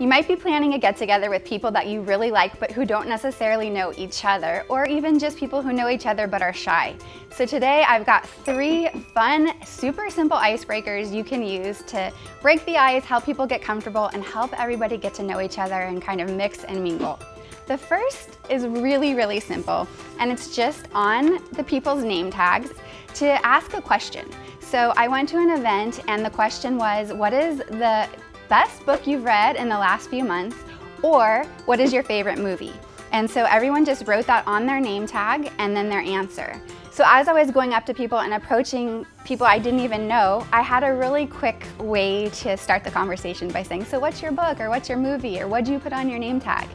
You might be planning a get-together with people that you really like but who don't necessarily know each other, or even just people who know each other but are shy. So today I've got 3 fun, super simple icebreakers you can use to break the ice, help people get comfortable, and help everybody get to know each other and kind of mix and mingle. The first is really simple, and it's just on the people's name tags to ask a question. So I went to an event and the question was, what is the best book you've read in the last few months, or what is your favorite movie? And so everyone just wrote that on their name tag and then their answer. So as I was going up to people and approaching people I didn't even know, I had a really quick way to start the conversation by saying, so what's your book, or what's your movie, or what did you put on your name tag?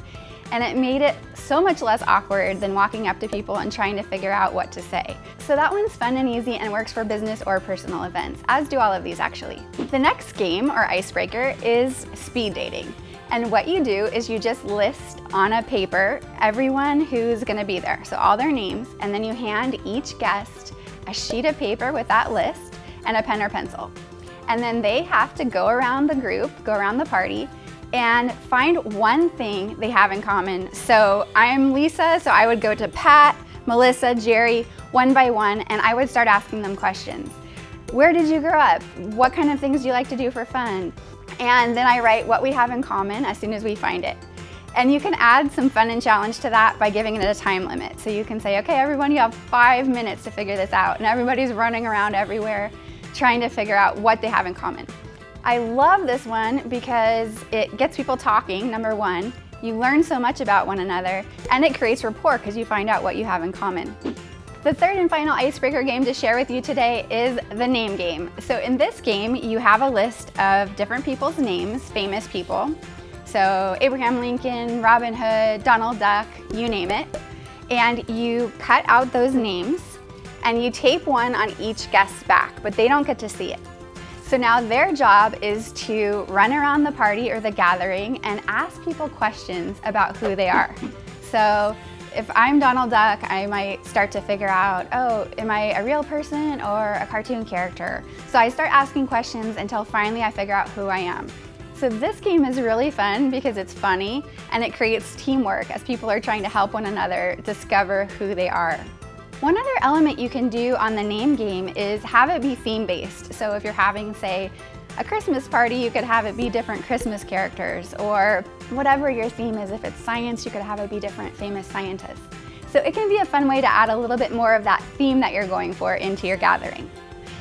And it made it so much less awkward than walking up to people and trying to figure out what to say. So that one's fun and easy and works for business or personal events, as do all of these actually. The next game or icebreaker is speed dating. And what you do is you just list on a paper everyone who's gonna be there, so all their names, and then you hand each guest a sheet of paper with that list and a pen or pencil. And then they have to go around the group, go around the party, and find one thing they have in common. So I'm Lisa, so I would go to Pat, Melissa, Jerry, one by one, and I would start asking them questions. Where did you grow up? What kind of things do you like to do for fun? And then I write what we have in common as soon as we find it. And you can add some fun and challenge to that by giving it a time limit. So you can say, okay, everyone, you have 5 minutes to figure this out. And everybody's running around everywhere trying to figure out what they have in common. I love this one because it gets people talking, number one. You learn so much about one another, and it creates rapport because you find out what you have in common. The third and final icebreaker game to share with you today is the name game. So in this game, you have a list of different people's names, famous people. So Abraham Lincoln, Robin Hood, Donald Duck, you name it. And you cut out those names and you tape one on each guest's back, but they don't get to see it. So now their job is to run around the party or the gathering and ask people questions about who they are. So if I'm Donald Duck, I might start to figure out, oh, am I a real person or a cartoon character? So I start asking questions until finally I figure out who I am. So this game is really fun because it's funny and it creates teamwork as people are trying to help one another discover who they are. One other element you can do on the name game is have it be theme-based. So if you're having, say, a Christmas party, you could have it be different Christmas characters, or whatever your theme is. If it's science, you could have it be different famous scientists. So it can be a fun way to add a little bit more of that theme that you're going for into your gathering.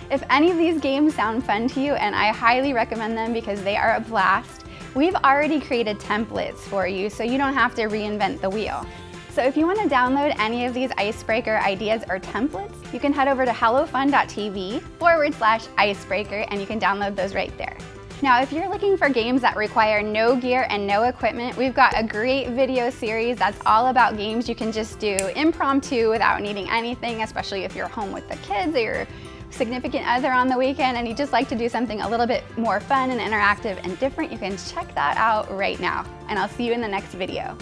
If any of these games sound fun to you, and I highly recommend them because they are a blast, we've already created templates for you so you don't have to reinvent the wheel. So if you want to download any of these icebreaker ideas or templates, you can head over to hellofun.tv/icebreaker and you can download those right there. Now, if you're looking for games that require no gear and no equipment, we've got a great video series that's all about games you can just do impromptu without needing anything, especially if you're home with the kids or your significant other on the weekend and you just like to do something a little bit more fun and interactive and different. You can check that out right now, and I'll see you in the next video.